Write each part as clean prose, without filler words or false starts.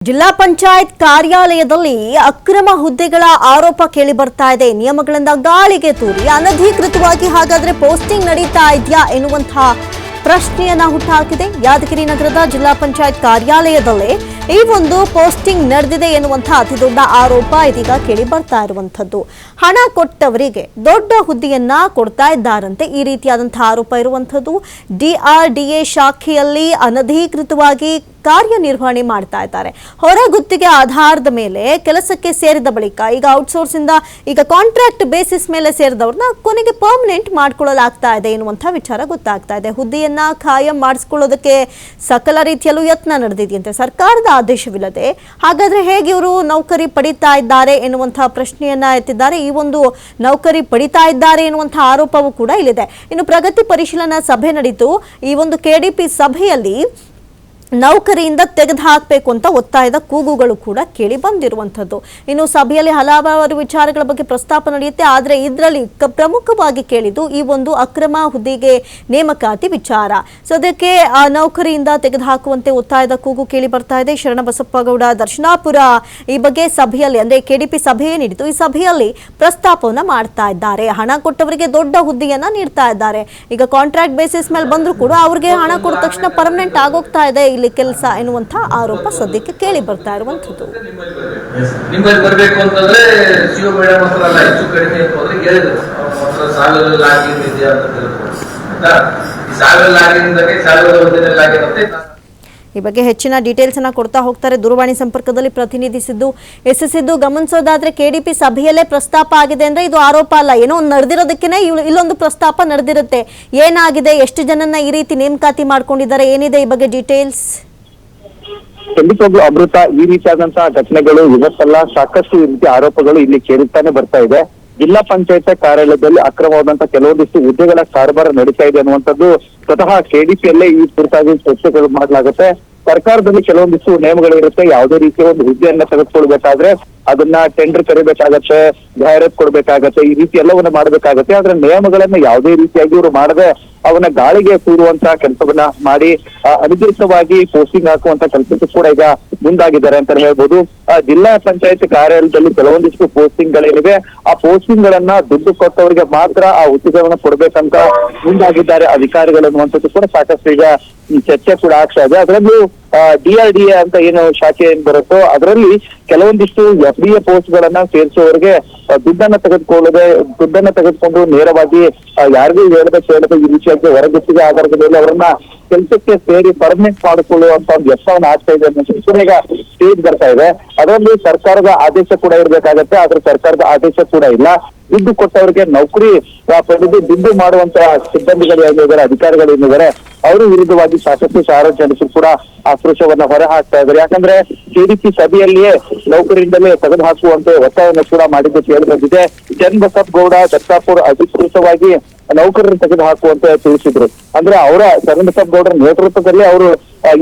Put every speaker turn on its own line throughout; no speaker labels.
ಜಿಲ್ಲಾ ಪಂಚಾಯತ್ ಕಾರ್ಯಾಲಯದಲ್ಲಿ ಅಕ್ರಮ ಹುದ್ದೆಗಳ ಆರೋಪ ಕೇಳಿ ಬರ್ತಾ ಇದೆ. ನಿಯಮಗಳಿಂದ ಗಾಳಿಗೆ ತೂರಿ ಅನಧಿಕೃತವಾಗಿ ಹಾಗಾದ್ರೆ ಪೋಸ್ಟಿಂಗ್ ನಡೀತಾ ಇದೆಯಾ ಎನ್ನುವಂತಹ ಪ್ರಶ್ನೆಯನ್ನ ಹುಟ್ಟುಹಾಕಿದೆ. ಯಾದಗಿರಿ ನಗರದ ಜಿಲ್ಲಾ ಪಂಚಾಯತ್ ಕಾರ್ಯಾಲಯದಲ್ಲಿ ಈ ಒಂದು ಪೋಸ್ಟಿಂಗ್ ನಡೆದಿದೆ ಎನ್ನುವಂತಹ ಅತಿ ದೊಡ್ಡ ಆರೋಪ ಇದೀಗ ಕೇಳಿ ಬರ್ತಾ ಇರುವಂತದ್ದು. ಹಣ ಕೊಟ್ಟವರಿಗೆ ದೊಡ್ಡ ಹುದ್ದೆಯನ್ನ ಕೊಡ್ತಾ ಇದ್ದಾರಂತೆ, ಈ ರೀತಿಯಾದಂತಹ ಆರೋಪ ಇರುವಂತದ್ದು. DRDA ಶಾಖೆಯಲ್ಲಿ ಅನಧಿಕೃತವಾಗಿ ಕಾರ್ಯನಿರ್ವಹಣೆ ಮಾಡ್ತಾ ಇದ್ದಾರೆ. ಹೊರಗುತ್ತಿಗೆ ಆಧಾರದ ಮೇಲೆ ಕೆಲಸಕ್ಕೆ ಸೇರಿದ ಬಳಿಕ ಈಗ ಔಟ್ಸೋರ್ಸ್ ಇಂದ ಈಗ ಕಾಂಟ್ರಾಕ್ಟ್ ಬೇಸಿಸ್ ಮೇಲೆ ಸೇರಿದವ್ರನ್ನ ಕೊನೆಗೆ ಪರ್ಮನೆಂಟ್ ಮಾಡ್ಕೊಳ್ಳಲಾಗ್ತಾ ಇದೆ ಎನ್ನುವಂಥ ವಿಚಾರ ಗೊತ್ತಾಗ್ತಾ ಇದೆ. ಹುದ್ದೆಯನ್ನ ಖಾಯಂ ಮಾಡಿಸ್ಕೊಳ್ಳೋದಕ್ಕೆ ಸಕಲ ರೀತಿಯಲ್ಲೂ ಯತ್ನ ನಡೆದಿದೆಯಂತೆ ಸರ್ಕಾರದ ಆದೇಶವಿಲ್ಲದೆ. ಹಾಗಾದ್ರೆ ಹೇಗೆ ಇವರು ನೌಕರಿ ಪಡಿತಾ ಇದ್ದಾರೆ ಎನ್ನುವಂತಹ ಪ್ರಶ್ನೆಯನ್ನ ಎತ್ತಿದ್ದಾರೆ. ಈ ಒಂದು ನೌಕರಿ ಪಡಿತಾ ಇದ್ದಾರೆ ಎನ್ನುವಂತಹ ಆರೋಪವೂ ಕೂಡ ಇಲ್ಲಿದೆ. ಇನ್ನು ಪ್ರಗತಿ ಪರಿಶೀಲನಾ ಸಭೆ ನಡೆಯಿತು. ಈ ಒಂದು KDP ಸಭೆಯಲ್ಲಿ ನೌಕರಿಯಿಂದ ತೆಗೆದುಹಾಕಬೇಕು ಅಂತ ಒತ್ತಾಯದ ಕೂಗುಗಳು ಕೂಡ ಕೇಳಿ ಬಂದಿರುವಂಥದ್ದು. ಇನ್ನು ಸಭೆಯಲ್ಲಿ ಹಲವಾರು ವಿಚಾರಗಳ ಬಗ್ಗೆ ಪ್ರಸ್ತಾಪ ನಡೆಯುತ್ತೆ. ಆದರೆ ಇದರಲ್ಲಿ ಪ್ರಮುಖವಾಗಿ ಕೇಳಿದ್ದು ಈ ಒಂದು ಅಕ್ರಮ ಹುದ್ದೆಗೆ ನೇಮಕಾತಿ ವಿಚಾರ. ಸದ್ಯಕ್ಕೆ ನೌಕರಿಯಿಂದ ತೆಗೆದುಹಾಕುವಂತೆ ಒತ್ತಾಯದ ಕೂಗು ಕೇಳಿ ಬರ್ತಾ ಇದೆ. ಶರಣಬಸಪ್ಪಗೌಡ ದರ್ಶನಾಪುರ ಈ ಬಗ್ಗೆ ಸಭೆಯಲ್ಲಿ ಅಂದ್ರೆ KDP ಸಭೆಯೇ ನೀಡಿತು. ಈ ಸಭೆಯಲ್ಲಿ ಪ್ರಸ್ತಾಪವನ್ನ ಮಾಡ್ತಾ ಇದ್ದಾರೆ. ಹಣ ಕೊಟ್ಟವರಿಗೆ ದೊಡ್ಡ ಹುದ್ದೆಯನ್ನ ನೀಡ್ತಾ ಇದ್ದಾರೆ. ಈಗ ಕಾಂಟ್ರಾಕ್ಟ್ ಬೇಸಿಸ್ ಮೇಲೆ ಬಂದ್ರು ಕೂಡ ಅವ್ರಿಗೆ ಹಣ ಕೊಟ್ಟ ತಕ್ಷಣ ಪರ್ಮನೆಂಟ್ ಆಗೋಗ್ತಾ ಇದೆ ಇಲ್ಲಿ ಕೆಲಸ ಎನ್ನುವಂತ ಆರೋಪ ಸದ್ಯಕ್ಕೆ ಕೇಳಿ ಬರ್ತಾ ಇರುವಂತದ್ದು.
ನಿಮ್ಮಲ್ಲಿ ಬರಬೇಕು ಅಂತಂದ್ರೆ ಸಿಒ ಮೇಡಮ್ ಹತ್ರ ಹೆಚ್ಚು ಕಡಿಮೆ ಅಂತಂದ್ರೆ ಹೇಳಿದ್ರು ಸಾವಿರ ಲಾಗಿನ್ ಇದೆಯಾ ಅಂತ ತಿಳ್ಕೊಂಡು ಈ ಸಾವಿರ ಲಾಗಿನ್ದಾಗೆ ಸಾವಿರದ ಒಂದನೇ ಲಾಗಿನ್ ಅಂತ
ಈ ಬಗ್ಗೆ ಹೆಚ್ಚಿನ ಡೀಟೇಲ್ಸ್ ಅನ್ನ ಕೊಡ್ತಾ ಹೋಗ್ತಾರೆ. ದೂರವಾಣಿ ಸಂಪರ್ಕದಲ್ಲಿ ಪ್ರತಿನಿಧಿ ಸಿದ್ದು. ಸಿದ್ದು, ಗಮನಿಸೋದಾದ್ರೆ KDP ಸಭೆಯಲ್ಲೇ ಪ್ರಸ್ತಾಪ ಆಗಿದೆ ಅಂದ್ರೆ ಇದು ಆರೋಪ ಅಲ್ಲ, ಏನೋ ಒಂದು ನಡೆದಿರೋದಕ್ಕೇನೆ ಇಲ್ಲೊಂದು ಪ್ರಸ್ತಾಪ ನಡೆದಿರುತ್ತೆ. ಏನಾಗಿದೆ, ಎಷ್ಟು ಜನನ್ನ ಈ ರೀತಿ ನೇಮಕಾತಿ ಮಾಡ್ಕೊಂಡಿದ್ದಾರೆ, ಏನಿದೆ ಈ ಬಗ್ಗೆ ಡೀಟೇಲ್ಸ್?
ಖಂಡಿತವಾಗ್ಲೂ ಅಮೃತ, ಈ ರೀತಿಯಾದಂತಹ ಘಟನೆಗಳು ಇವತ್ತಲ್ಲ, ಸಾಕಷ್ಟು ಈ ರೀತಿ ಆರೋಪಗಳು ಇಲ್ಲಿ ಕೇಳುತ್ತಾನೆ ಬರ್ತಾ ಇದೆ. ಜಿಲ್ಲಾ ಪಂಚಾಯತ್ ಕಾರ್ಯಾಲಯದಲ್ಲಿ ಅಕ್ರಮವಾದಂತಹ ಕೆಲವೊಂದಿಷ್ಟು ಹುದ್ದೆಗಳ ಕಾರಬಾರ ನಡೀತಾ ಇದೆ ಅನ್ನುವಂಥದ್ದು ಸ್ವತಃ KDPಯಲ್ಲೇ ಈ ಕುರಿತಾಗಿ ಚರ್ಚೆಗಳು ಮಾಡಲಾಗುತ್ತೆ. ಸರ್ಕಾರದಲ್ಲಿ ಕೆಲವೊಂದಿಷ್ಟು ನಿಯಮಗಳಿರುತ್ತೆ. ಯಾವುದೇ ರೀತಿಯ ಒಂದು ಹುದ್ದೆಯನ್ನ ತೆಗೆದುಕೊಳ್ಬೇಕಾದ್ರೆ ಅದನ್ನ ಟೆಂಡರ್ ಕರಿಬೇಕಾಗತ್ತೆ, ಜಾಹೀರಾತು ಕೊಡ್ಬೇಕಾಗತ್ತೆ, ಈ ರೀತಿ ಎಲ್ಲವನ್ನ ಮಾಡ್ಬೇಕಾಗತ್ತೆ. ಆದ್ರೆ ನಿಯಮಗಳನ್ನ ಯಾವುದೇ ರೀತಿಯಾಗಿ ಇವರು ಮಾಡದೆ ಅವನ್ನ ಗಾಳಿಗೆ ಕೂರುವಂತಹ ಕೆಲಸವನ್ನ ಮಾಡಿ ಅಧಿಕೃತವಾಗಿ ಪೋಸ್ಟಿಂಗ್ ಹಾಕುವಂತ ಕೆಲಸಕ್ಕೂ ಕೂಡ ಈಗ ಮುಂದಾಗಿದ್ದಾರೆ ಅಂತ ಹೇಳ್ಬೋದು. ಜಿಲ್ಲಾ ಪಂಚಾಯತ್ ಕಾರ್ಯಾಲಯದಲ್ಲಿ ಕೆಲವೊಂದಿಷ್ಟು ಪೋಸ್ಟಿಂಗ್ ಗಳೇನಿವೆ, ಆ ಪೋಸ್ಟಿಂಗ್ ಗಳನ್ನ ದುಡ್ಡು ಕೊಟ್ಟವರಿಗೆ ಮಾತ್ರ ಆ ಹುದ್ದೆಗಳನ್ನ ಕೊಡ್ಬೇಕಂತ ಮುಂದಾಗಿದ್ದಾರೆ ಅಧಿಕಾರಿಗಳು ಅನ್ನುವಂಥದ್ದು ಕೂಡ ಸಾಕಷ್ಟು ಈಗ ಚರ್ಚೆ ಕೂಡ ಆಗ್ತಾ ಇದೆ. ಅದರಲ್ಲೂ DRDA ಅಂತ ಏನು ಶಾಖೆ ಏನ್ ಬರುತ್ತೋ ಅದರಲ್ಲಿ ಕೆಲವೊಂದಿಷ್ಟು FDA ಪೋಸ್ಟ್ ಗಳನ್ನ ಸೇರಿಸುವವರಿಗೆ ದುಡ್ಡನ್ನ ತೆಗೆದುಕೊಂಡು ನೇರವಾಗಿ ಯಾರಿಗೂ ಹೇಳದೆ ಈ ರೀತಿಯಾಗಿ ಹೊರಗುತ್ತಿಗೆ ಆಧಾರದ ಮೇಲೆ ಅವರನ್ನ ಕೆಲಸಕ್ಕೆ ಸೇರಿ ಪರ್ಮನೆಂಟ್ ಮಾಡಿಕೊಳ್ಳುವಂತ ಒಂದು ಯತ್ನವನ್ನು ಆಗ್ತಾ ಇದೆ ಅನ್ನೋ ಈಗ ಸ್ಟೇಜ್ ಬರ್ತಾ ಇದೆ. ಅದರಲ್ಲಿ ಸರ್ಕಾರದ ಆದೇಶ ಕೂಡ ಇರ್ಬೇಕಾಗತ್ತೆ, ಆದ್ರೆ ಸರ್ಕಾರದ ಆದೇಶ ಕೂಡ ಇಲ್ಲ. ದುಡ್ಡು ಕೊಟ್ಟವರಿಗೆ ನೌಕರಿ ಪಡೆದು ದುಡ್ಡು ಮಾಡುವಂತಹ ಸಿಬ್ಬಂದಿಗಳು ಏನಿದ್ದಾರೆ, ಅಧಿಕಾರಿಗಳು ಏನಿದ್ದಾರೆ, ಅವರು ವಿರುದ್ಧವಾಗಿ ಸಾಕಷ್ಟು ಸಾರ್ವಜನಿಕರು ಕೂಡ ಆಕ್ರೋಶವನ್ನ ಹೊರ ಹಾಕ್ತಾ ಇದ್ದಾರೆ. ಯಾಕಂದ್ರೆ KDP ಸಭೆಯಲ್ಲಿಯೇ ನೌಕರಿಯಿಂದಲೇ ತೆಗೆದು ಹಾಕುವಂತೆ ಒತ್ತಾಯವನ್ನು ಕೂಡ ಮಾಡಿದ್ದು ಕೇಳಿ ಬಂದಿದೆ. ಶರಣಬಸಪ್ಪಗೌಡ ದರ್ಶನಾಪುರ ಅಧಿಕೃತವಾಗಿ ನೌಕರರನ್ನು ತೆಗೆದು ಹಾಕುವಂತೆ ತಿಳಿಸಿದ್ರು. ಅಂದ್ರೆ ಅವರ ಶರಣಬಸಪ್ಪಗೌಡರ ನೇತೃತ್ವದಲ್ಲಿ ಅವರು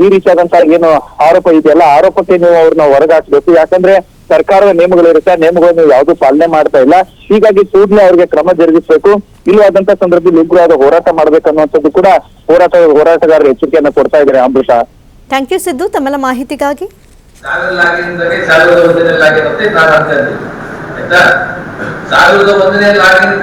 ಈ ರೀತಿಯಾದಂತಹ ಏನು ಆರೋಪ ಇದೆಯಲ್ಲ, ಆರೋಪಕ್ಕೆ ನೀವು ಅವ್ರನ್ನ ಹೊರಗೆ ಹಾಕ್ಬೇಕು. ಯಾಕಂದ್ರೆ ಸರ್ಕಾರದ ನಿಯಮಗಳಿರುತ್ತೆ, ನಿಯಮಗಳನ್ನು ಯಾವ್ದು ಪಾಲನೆ ಮಾಡ್ತಾ ಇಲ್ಲ. ಹೀಗಾಗಿ ಕೂಡಲೇ ಅವ್ರಿಗೆ ಕ್ರಮ ಜರುಗಿಸಬೇಕು. ಇಲ್ಲವಾದಂತಹ ಸಂದರ್ಭದಲ್ಲಿ ಉಗ್ರವಾದ ಹೋರಾಟ ಮಾಡ್ಬೇಕನ್ನುವಂಥದ್ದು ಕೂಡ ಹೋರಾಟಗಾರರು ಎಚ್ಚರಿಕೆಯನ್ನ ಕೊಡ್ತಾ ಇದ್ದಾರೆ. ಅಮೃತ,
ಥ್ಯಾಂಕ್ ಯು ಸಿದ್ದು ತಮ್ಮೆಲ್ಲ ಮಾಹಿತಿಗಾಗಿ.
ಸಾವಿರದ ಒಂದನೇ ಲಾಗಿನ್ ಅಂತ ನಾನು ಅಂತ ಆಯ್ತಾ, ಸಾವಿರದ ಒಂದನೇ ಲಾಗಿನ್